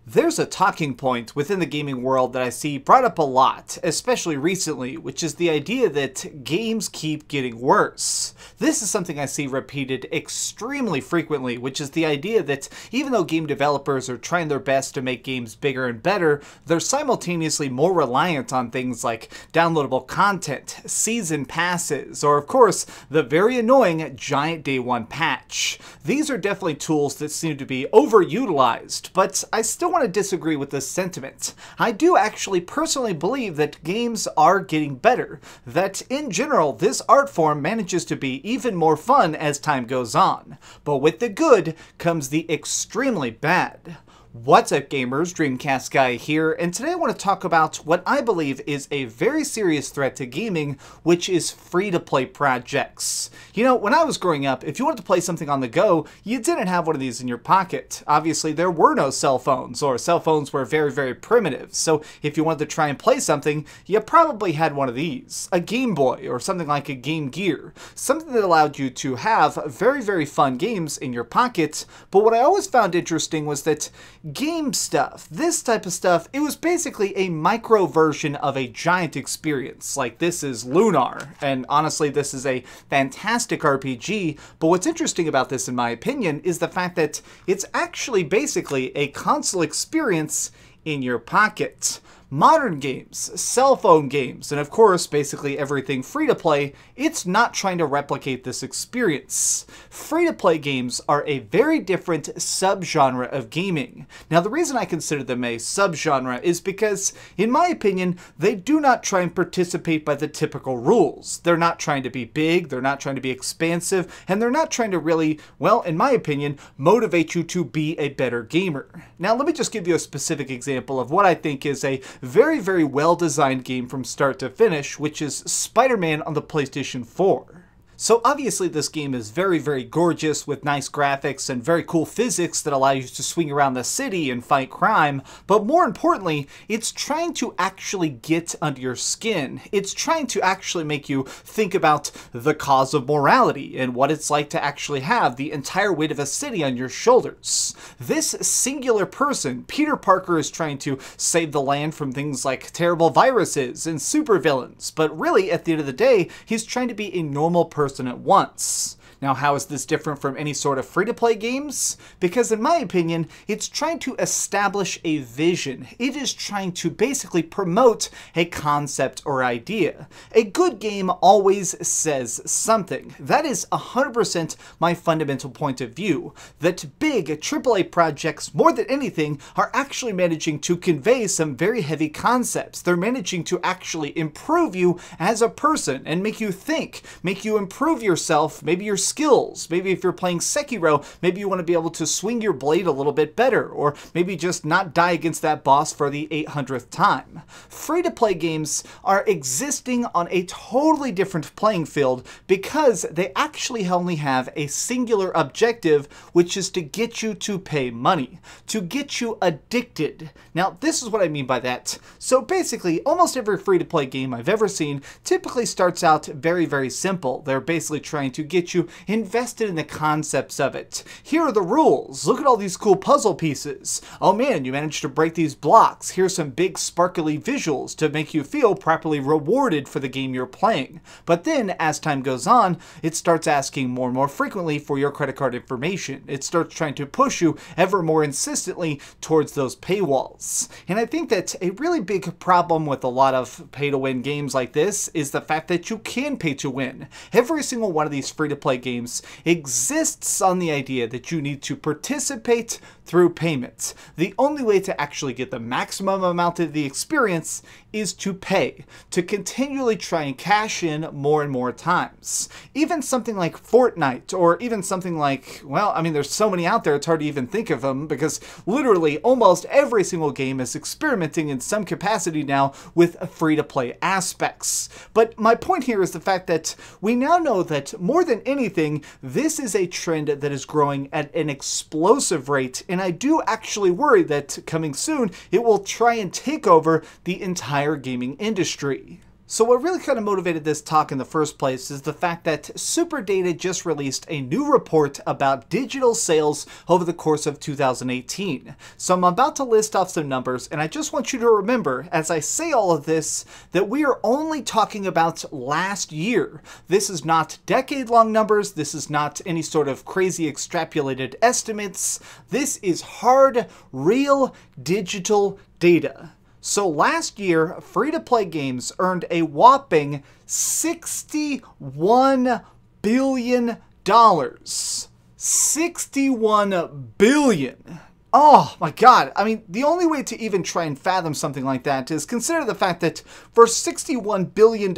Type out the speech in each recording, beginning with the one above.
There's a talking point within the gaming world that I see brought up a lot, especially recently, which is the idea that games keep getting worse. This is something I see repeated extremely frequently, which is the idea that even though game developers are trying their best to make games bigger and better, they're simultaneously more reliant on things like downloadable content, season passes, or of course, the very annoying giant day one patch. These are definitely tools that seem to be overutilized, but I still want to disagree with this sentiment. I do actually personally believe that games are getting better, that in general this art form manages to be even more fun as time goes on. But with the good comes the extremely bad. What's up gamers, DreamcastGuy here, and today I want to talk about what I believe is a very serious threat to gaming, which is free-to-play projects. You know, when I was growing up, if you wanted to play something on the go, you didn't have one of these in your pocket. Obviously, there were no cell phones, or cell phones were very, very primitive, so if you wanted to try and play something, you probably had one of these. A Game Boy, or something like a Game Gear. Something that allowed you to have very, very fun games in your pocket, but what I always found interesting was that game stuff, this type of stuff, it was basically a micro version of a giant experience. Like, this is Lunar, and honestly this is a fantastic RPG, but what's interesting about this in my opinion is the fact that it's actually basically a console experience in your pocket. Modern games, cell phone games, and of course basically everything free-to-play, it's not trying to replicate this experience. Free-to-play games are a very different subgenre of gaming. Now the reason I consider them a subgenre is because, in my opinion, they do not try and participate by the typical rules. They're not trying to be big, they're not trying to be expansive, and they're not trying to really, well, in my opinion, motivate you to be a better gamer. Now let me just give you a specific example of what I think is a very, very well-designed game from start to finish, which is Spider-Man on the PlayStation 4. So obviously this game is very, very gorgeous with nice graphics and very cool physics that allow you to swing around the city and fight crime, but more importantly, it's trying to actually get under your skin. It's trying to actually make you think about the cause of morality and what it's like to actually have the entire weight of a city on your shoulders. This singular person, Peter Parker, is trying to save the land from things like terrible viruses and supervillains, but really at the end of the day, he's trying to be a normal person at once. Now, how is this different from any sort of free-to-play games? Because in my opinion, it's trying to establish a vision. It is trying to basically promote a concept or idea. A good game always says something. That is 100% my fundamental point of view. That big AAA projects, more than anything, are actually managing to convey some very heavy concepts. They're managing to actually improve you as a person and make you think, make you improve yourself, maybe your skills. Maybe if you're playing Sekiro, maybe you want to be able to swing your blade a little bit better, or maybe just not die against that boss for the 800th time. Free-to-play games are existing on a totally different playing field because they actually only have a singular objective, which is to get you to pay money, to get you addicted. Now, this is what I mean by that. So basically, almost every free-to-play game I've ever seen typically starts out very, very simple. They're basically trying to get you invested in the concepts of it. Here are the rules. Look at all these cool puzzle pieces. Oh man, you managed to break these blocks. Here's some big sparkly visuals to make you feel properly rewarded for the game you're playing. But then, as time goes on, it starts asking more and more frequently for your credit card information. It starts trying to push you ever more insistently towards those paywalls. And I think that a really big problem with a lot of pay-to-win games like this is the fact that you can pay to win. Every single one of these free-to-play games exists on the idea that you need to participate through payment. The only way to actually get the maximum amount of the experience is to pay, to continually try and cash in more and more times. Even something like Fortnite, or even something like, well, I mean, there's so many out there, it's hard to even think of them, because literally almost every single game is experimenting in some capacity now with free-to-play aspects. But my point here is the fact that we now know that more than anything, this is a trend that is growing at an explosive rate, and I do actually worry that coming soon, it will try and take over the entire gaming industry. So what really kind of motivated this talk in the first place is the fact that Superdata just released a new report about digital sales over the course of 2018. So I'm about to list off some numbers, and I just want you to remember, as I say all of this, that we are only talking about last year. This is not decade-long numbers. This is not any sort of crazy extrapolated estimates. This is hard, real digital data. So last year, free-to-play games earned a whopping $61 billion. $61 billion. Oh my god, I mean, the only way to even try and fathom something like that is consider the fact that for $61 billion,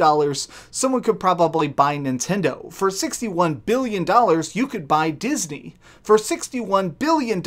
someone could probably buy Nintendo. For $61 billion, you could buy Disney. For $61 billion,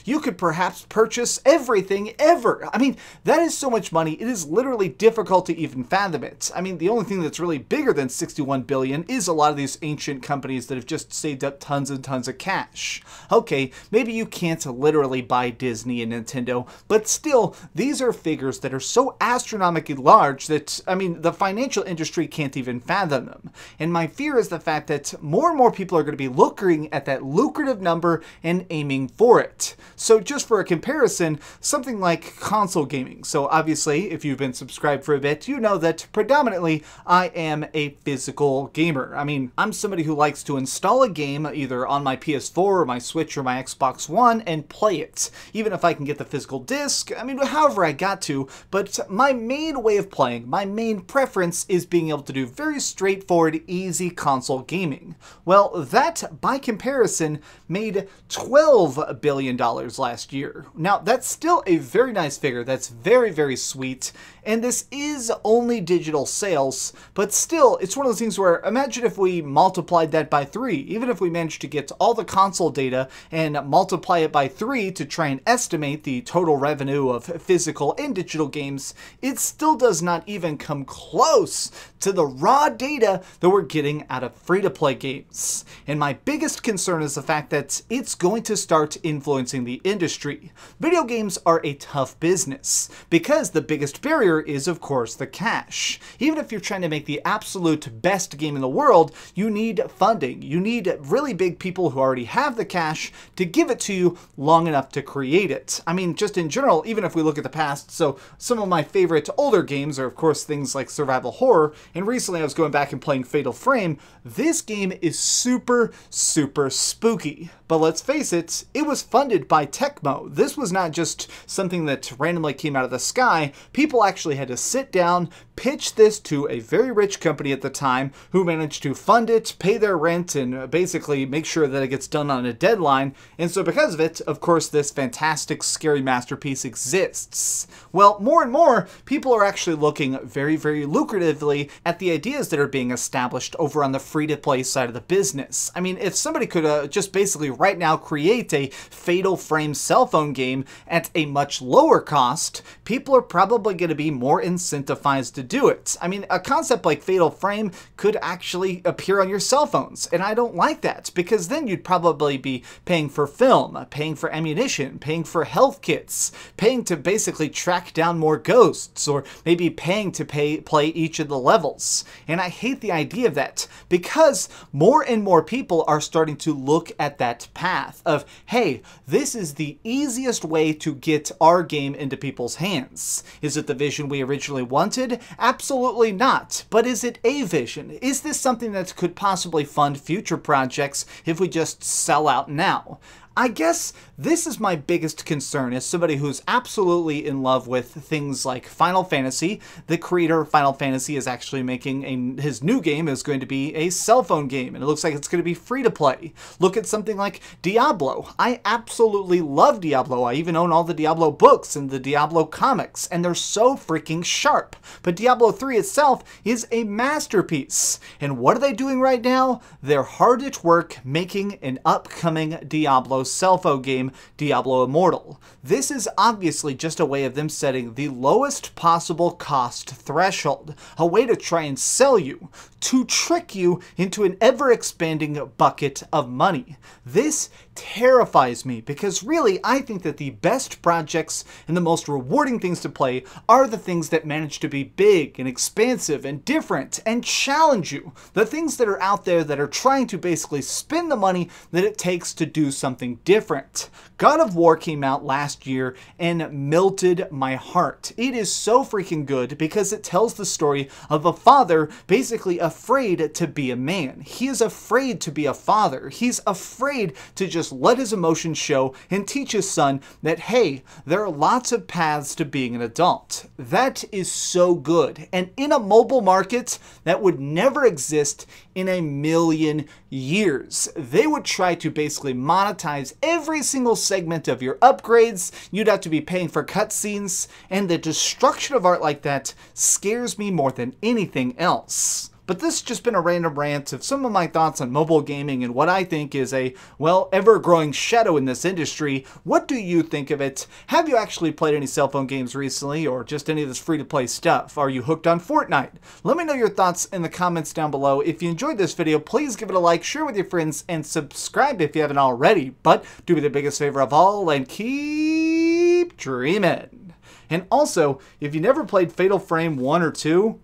you could perhaps purchase everything ever. I mean, that is so much money, it is literally difficult to even fathom it. I mean, the only thing that's really bigger than $61 billion is a lot of these ancient companies that have just saved up tons and tons of cash. Okay, maybe you can't literally buy Disney and Nintendo, but still, these are figures that are so astronomically large that, I mean, the financial industry can't even fathom them. And my fear is the fact that more and more people are going to be looking at that lucrative number and aiming for it. So just for a comparison, something like console gaming. So obviously, if you've been subscribed for a bit, you know that predominantly I am a physical gamer. I mean, I'm somebody who likes to install a game either on my PS4 or my Switch or my Xbox One and play it. Even if I can get the physical disc, I mean, however I got to, but my main way of playing, my main preference is being able to do very straightforward, easy console gaming. Well, that, by comparison, made $12 billion last year. Now, that's still a very nice figure. That's very, very sweet. And this is only digital sales, but still, it's one of those things where imagine if we multiplied that by 3. Even if we managed to get all the console data and multiply it by 3 to try and estimate the total revenue of physical and digital games, it still does not even come close to the raw data that we're getting out of free-to-play games. And my biggest concern is the fact that it's going to start influencing the industry. Video games are a tough business because the biggest barrier is, of course, the cash. Even if you're trying to make the absolute best game in the world, you need funding. You need really big people who already have the cash to give it to you long enough to create it. I mean, just in general, even if we look at the past, so some of my favorite older games are, of course, things like survival horror, and recently I was going back and playing Fatal Frame. This game is super, super spooky. But let's face it, it was funded by Tecmo. This was not just something that randomly came out of the sky. People actually had to sit down, pitch this to a very rich company at the time who managed to fund it, pay their rent, and basically make sure that it gets done on a deadline. And so because of it, of course, this fantastic, scary masterpiece exists. Well, more and more, people are actually looking very, very lucratively at the ideas that are being established over on the free-to-play side of the business. I mean, if somebody could just basically right now create a Fatal Frame cell phone game at a much lower cost, people are probably going to be more incentivized to do it. I mean, a concept like Fatal Frame could actually appear on your cell phones, and I don't like that, because then you'd probably be paying for film, paying for ammunition, paying for health kits, paying to basically track down more ghosts, or maybe paying to play each of the levels. And I hate the idea of that, because more and more people are starting to look at that path of, hey, this is the easiest way to get our game into people's hands. Is it the vision we originally wanted? Absolutely not. But is it a vision? Is this something that could possibly fund future projects if we just sell out now? I guess this is my biggest concern as somebody who's absolutely in love with things like Final Fantasy. The creator of Final Fantasy is actually making his new game is going to be a cell phone game, and it looks like it's going to be free to play. Look at something like Diablo. I absolutely love Diablo. I even own all the Diablo books and the Diablo comics, and they're so freaking sharp. But Diablo 3 itself is a masterpiece. And what are they doing right now? They're hard at work making an upcoming Diablo cell phone game, Diablo Immortal. This is obviously just a way of them setting the lowest possible cost threshold, a way to try and sell you, to trick you into an ever-expanding bucket of money. This terrifies me because really I think that the best projects and the most rewarding things to play are the things that manage to be big and expansive and different and challenge you. The things that are out there that are trying to basically spend the money that it takes to do something different. God of War came out last year and melted my heart. It is so freaking good because it tells the story of a father basically afraid to be a man. He is afraid to be a father. He's afraid to just let his emotions show and teach his son that, hey, there are lots of paths to being an adult. That is so good. And in a mobile market, that would never exist in a million years. They would try to basically monetize every single segment of your upgrades. You'd have to be paying for cutscenes, and the destruction of art like that scares me more than anything else. But this has just been a random rant of some of my thoughts on mobile gaming and what I think is a, well, ever-growing shadow in this industry. What do you think of it? Have you actually played any cell phone games recently, or just any of this free-to-play stuff? Are you hooked on Fortnite? Let me know your thoughts in the comments down below. If you enjoyed this video, please give it a like, share with your friends, and subscribe if you haven't already. But do me the biggest favor of all and keep dreaming. And also, if you never played Fatal Frame 1 or 2,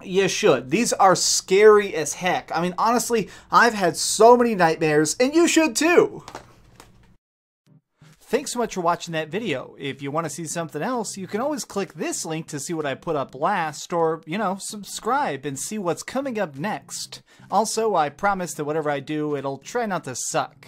you should. These are scary as heck. I mean, honestly, I've had so many nightmares, and you should too. Thanks so much for watching that video. If you want to see something else, you can always click this link to see what I put up last, or, you know, subscribe and see what's coming up next. Also, I promise that whatever I do, it'll try not to suck.